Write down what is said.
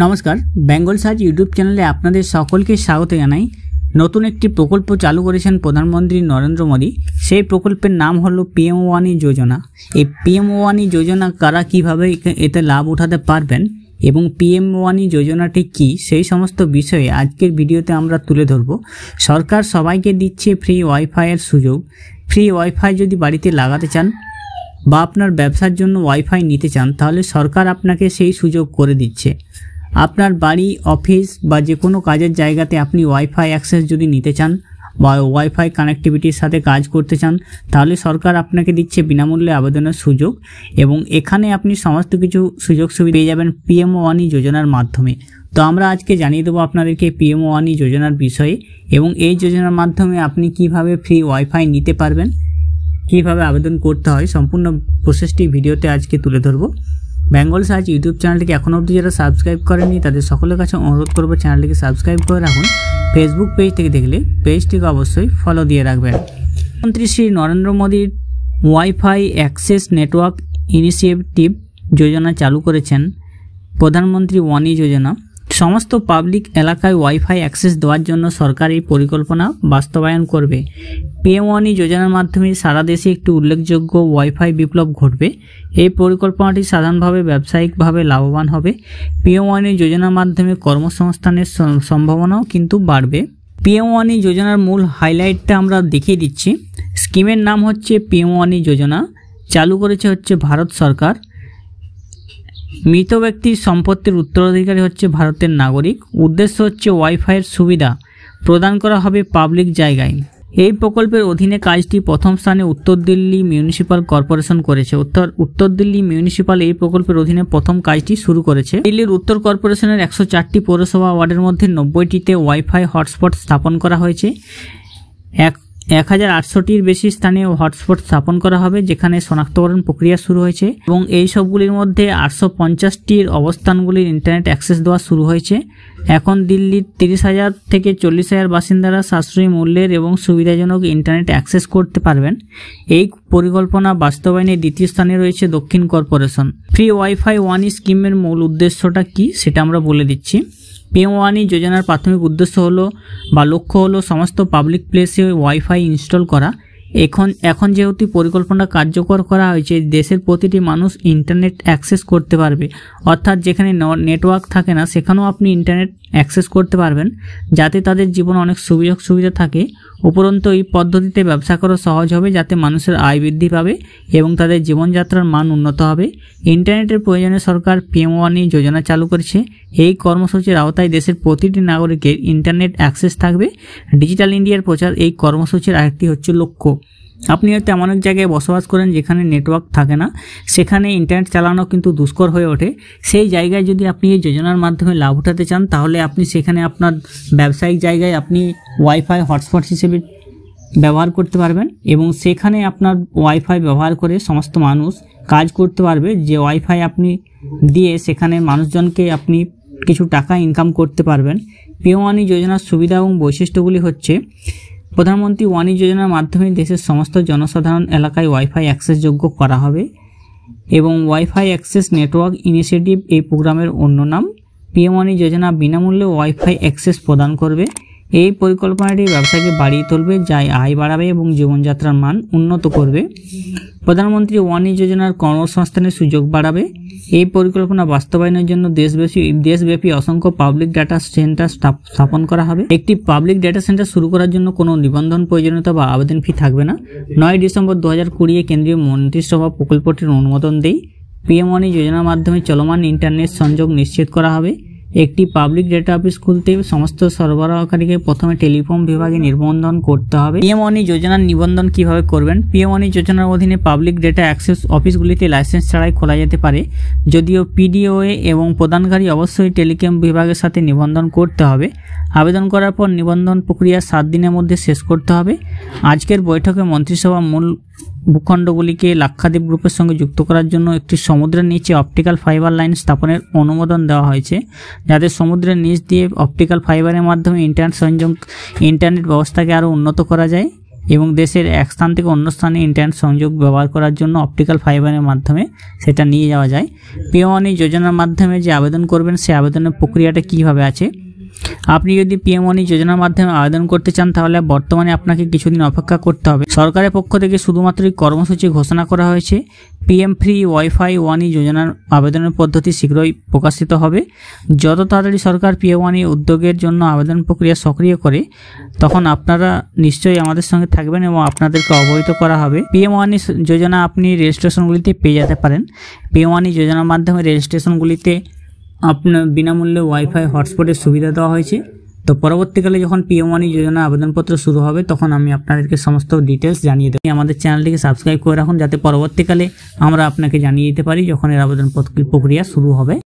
নমস্কার, Bengal search YouTube চ্যানেলে আপনাদের সকলকে স্বাগত জানাই। নতুন একটি প্রকল্প চালু করেছেন প্রধানমন্ত্রী নরেন্দ্র মোদী। সেই প্রকল্পের নাম হলো পিএমওয়ানি যোজনা। এই পিএমওয়ানি যোজনা কারা কিভাবে এতে লাভ উঠাতে পারবেন এবং পিএমওয়ানি যোজনাটি কি, সেই সমস্ত বিষয়ে আজকের ভিডিওতে আমরা তুলে ধরব। সরকার সবাইকে দিচ্ছে ফ্রি ওয়াইফাইয়ের সুযোগ। ফ্রি ওয়াইফাই যদি বাড়িতে লাগাতে চান বা আপনার ব্যবসার জন্য ওয়াইফাই নিতে চান, তাহলে সরকার আপনাকে সেই সুযোগ করে দিচ্ছে। আপনার বাড়ি, অফিস বা যে কোনো কাজের জায়গাতে আপনি ওয়াইফাই অ্যাক্সেস যদি নিতে চান বা ওয়াইফাই কানেক্টিভিটির সাথে কাজ করতে চান, তাহলে সরকার আপনাকে দিচ্ছে বিনামূল্যে আবেদনের সুযোগ এবং এখানে আপনি সমস্ত কিছু সুযোগ সুবিধা পেয়ে যাবেন পিএমওয়ানি যোজনার মাধ্যমে। তো আমরা আজকে জানিয়ে দেবো আপনাদেরকে পিএমওয়ানি যোজনার বিষয়ে এবং এই যোজনার মাধ্যমে আপনি কিভাবে ফ্রি ওয়াইফাই নিতে পারবেন, কিভাবে আবেদন করতে হয়, সম্পূর্ণ প্রসেসটি ভিডিওতে আজকে তুলে ধরবো। বেঙ্গল সার্চ ইউটিউব চ্যানেলটিকে এখনও অবধি যারা সাবস্ক্রাইব করেননি তাদের সকলের কাছে অনুরোধ করবো চ্যানেলটিকে সাবস্ক্রাইব করে রাখুন। ফেসবুক পেজ থেকে দেখলে পেজটিকে অবশ্যই ফলো দিয়ে রাখবেন। প্রধানমন্ত্রী শ্রী নরেন্দ্র মোদীর ওয়াইফাই অ্যাক্সেস নেটওয়ার্ক ইনিশিয়েটিভ যোজনা চালু করেছেন প্রধানমন্ত্রী ওয়ানি যোজনা। সমস্ত পাবলিক এলাকায় ওয়াইফাই অ্যাক্সেস দেওয়ার জন্য সরকার এই পরিকল্পনা বাস্তবায়ন করবে। পিএমওয়ানি যোজনার মাধ্যমে সারা দেশে একটি উল্লেখযোগ্য ওয়াইফাই বিপ্লব ঘটবে। এই পরিকল্পনাটি সাধারণভাবে ব্যবসায়িকভাবে লাভবান হবে। পিএমওয়ানি যোজনার মাধ্যমে কর্মসংস্থানের সম্ভাবনাও কিন্তু বাড়বে। পিএমওয়ানি যোজনার মূল হাইলাইটটা আমরা দেখিয়ে দিচ্ছি। স্কিমের নাম হচ্ছে পিএমওয়ানি যোজনা, চালু করেছে হচ্ছে ভারত সরকার। মৃত ব্যক্তির সম্পত্তির উত্তরাধিকারী হচ্ছে ভারতের নাগরিক। উদ্দেশ্য হচ্ছে ওয়াইফাইয়ের সুবিধা প্রদান করা হবে পাবলিক জায়গায়। এই প্রকল্পের অধীনে কাজটি প্রথম স্থানে উত্তর দিল্লি মিউনিসিপ্যাল কর্পোরেশন করেছে। উত্তর দিল্লি মিউনিসিপ্যাল এই প্রকল্পের অধীনে প্রথম কাজটি শুরু করেছে। দিল্লির উত্তর কর্পোরেশনের 104টি পৌরসভা ওয়ার্ডের মধ্যে 90টিতে ওয়াইফাই হটস্পট স্থাপন করা হয়েছে। 1800টির বেশি স্থানে হটস্পট স্থাপন করা হবে, যেখানে শনাক্তকরণ প্রক্রিয়া শুরু হয়েছে এবং এই সবগুলির মধ্যে 850টির অবস্থানগুলির ইন্টারনেট অ্যাক্সেস দেওয়া শুরু হয়েছে। এখন দিল্লির 30,000 থেকে 40,000 বাসিন্দারা সাশ্রয়ী মূল্যের এবং সুবিধাজনক ইন্টারনেট অ্যাক্সেস করতে পারবেন। এই পরিকল্পনা বাস্তবায়নের দ্বিতীয় স্থানে রয়েছে দক্ষিণ কর্পোরেশন। ফ্রি ওয়াইফাই ওয়ানি স্কিমের মূল উদ্দেশ্যটা কি সেটা আমরা বলে দিচ্ছি। পিএমওয়ানি যোজনার প্রাথমিক উদ্দেশ্য হলো বা লক্ষ্য হলো সমস্ত পাবলিক প্লেসে ওয়াইফাই ইনস্টল করা। এখন যেহেতু পরিকল্পনা কার্যকর করা হয়েছে, দেশের প্রতিটি মানুষ ইন্টারনেট অ্যাক্সেস করতে পারবে, অর্থাৎ যেখানে নেটওয়ার্ক থাকে না সেখানেও আপনি ইন্টারনেট অ্যাক্সেস করতে পারবেন, যাতে তাদের জীবনে অনেক সুবিধা থাকে। উপরন্তু এই পদ্ধতিতে ব্যবসা করা সহজ হবে, যাতে মানুষের আয় বৃদ্ধি পাবে এবং তাদের জীবনযাত্রার মান উন্নত হবে। ইন্টারনেটের প্রয়োজনে সরকার পিএমওয়ানি যোজনা চালু করেছে। এই কর্মসূচির আওতায় দেশের প্রতিটি নাগরিকের ইন্টারনেট অ্যাক্সেস থাকবে। ডিজিটাল ইন্ডিয়ার প্রচার এই কর্মসূচির আরেকটি হচ্ছে লক্ষ্য। আপনি হয়তো এমন এক জায়গায় বসবাস করেন যেখানে নেটওয়ার্ক থাকে না, সেখানে ইন্টারনেট চালানো কিন্তু দুষ্কর হয়ে ওঠে। সেই জায়গায় যদি আপনি এই যোজনার মাধ্যমে লাভ উঠাতে চান, তাহলে আপনি সেখানে আপনার ব্যবসায়িক জায়গায় আপনি ওয়াইফাই হটস্পট হিসেবে ব্যবহার করতে পারবেন এবং সেখানে আপনার ওয়াইফাই ব্যবহার করে সমস্ত মানুষ কাজ করতে পারবে। যে ওয়াইফাই আপনি দিয়ে সেখানে মানুষজনকে আপনি কিছু টাকা ইনকাম করতে পারবেন। পিএমওয়ানি যোজনার সুবিধা এবং বৈশিষ্ট্যগুলি হচ্ছে: প্রধানমন্ত্রী ওয়ানি যোজনার মাধ্যমে দেশের সমস্ত জনসাধারণ এলাকায় ওয়াইফাই অ্যাক্সেসযোগ্য করা হবে এবং ওয়াইফাই অ্যাক্সেস নেটওয়ার্ক ইনিশিয়েটিভ এই প্রোগ্রামের অন্য নাম। পিএমওয়ানি যোজনা বিনামূল্যে ওয়াইফাই অ্যাক্সেস প্রদান করবে। এই পরিকল্পনাটি ব্যবসাকে বাড়িয়ে তুলবে, যা আয় বাড়াবে এবং জীবনযাত্রার মান উন্নত করবে। প্রধানমন্ত্রী ওয়ানি যোজনার কর্মসংস্থানের সুযোগ বাড়াবে। এই পরিকল্পনা বাস্তবায়নের জন্য দেশব্যাপী অসংখ্য পাবলিক ডাটা সেন্টার স্থাপন করা হবে। একটি পাবলিক ডাটা সেন্টার শুরু করার জন্য কোনো নিবন্ধন প্রয়োজনীয়তা বা আবেদন ফি থাকবে না। 9 ডিসেম্বর 2020 কেন্দ্রীয় মন্ত্রিসভা প্রকল্পটির অনুমোদন দেয়। পিএমওয়ানি যোজনার মাধ্যমে চলমান ইন্টারনেট সংযোগ নিশ্চিত করা হবে। একটি পাবলিক ডেটা অফিস খুলতে সমস্ত সরবরাহকারীকে প্রথমে টেলিকম বিভাগে নিবন্ধন করতে হবে। পিএমওয়ানি যোজনার নিবন্ধন কিভাবে করবেন? পিএমওয়ানি যোজনার অধীনে পাবলিক ডেটা অ্যাক্সেস অফিসগুলিতে লাইসেন্স ছাড়াই খোলা যেতে পারে, যদিও পিডিওএ এবং প্রদানকারী অবশ্যই টেলিকম বিভাগের সাথে নিবন্ধন করতে হবে। আবেদন করার পর নিবন্ধন প্রক্রিয়া 7 দিনের মধ্যে শেষ করতে হবে। আজকের বৈঠকে মন্ত্রিসভা মূল ভূখণ্ডগুলিকে লাক্ষাদ্বীপ গ্রুপের সঙ্গে যুক্ত করার জন্য একটি সমুদ্রের নিচে অপটিক্যাল ফাইবার লাইন স্থাপনের অনুমোদন দেওয়া হয়েছে, যাতে সমুদ্রের নিচ দিয়ে অপটিক্যাল ফাইবারের মাধ্যমে ইন্টারনেট ব্যবস্থাকে আরও উন্নত করা যায়। এবং দেশের এক স্থান থেকে অন্য স্থানে ইন্টারনেট সংযোগ ব্যবহার করার জন্য অপটিক্যাল ফাইবারের মাধ্যমে সেটা নিয়ে যাওয়া যায়। পিএম যোজনার মাধ্যমে যে আবেদন করবেন সেই আবেদনের প্রক্রিয়াটা কীভাবে আছে। আপনি যদি পিএম যোজনার মাধ্যমে আবেদন করতে চান তাহলে বর্তমানে আপনাকে কিছুদিন অপেক্ষা করতে হবে। সরকারের পক্ষ থেকে শুধুমাত্র এই কর্মসূচি ঘোষণা করা হয়েছে। পিএম ফ্রি ওয়াইফাই 1 যোজনার আবেদনের পদ্ধতি শীঘ্রই প্রকাশিত হবে। যত তাড়াতাড়ি সরকার পিএম উদ্যোগের জন্য আবেদন প্রক্রিয়া সক্রিয় করে তখন আপনারা নিশ্চয়ই আমাদের সঙ্গে থাকবেন এবং আপনাদেরকে অবহিত করা হবে। পিএম যোজনা আপনি রেল স্টেশনগুলিতে পেয়ে যেতে পারেন। পিএম যোজনার মাধ্যমে রেল স্টেশনগুলিতে আপনার বিনামূল্যে ওয়াইফাই হটস্পটের সুবিধা দেওয়া হয়েছে। তো পরবর্তীকালে যখন পিএম যোজনা আবেদনপত্র শুরু হবে তখন আমি আপনাদেরকে সমস্ত ডিটেলস জানিয়ে দেবো। আমাদের চ্যানেলটিকে সাবস্ক্রাইব করে রাখুন যাতে পরবর্তীকালে আমরা আপনাকে জানিয়ে দিতে পারি যখন এর আবেদন প্রক্রিয়া শুরু হবে।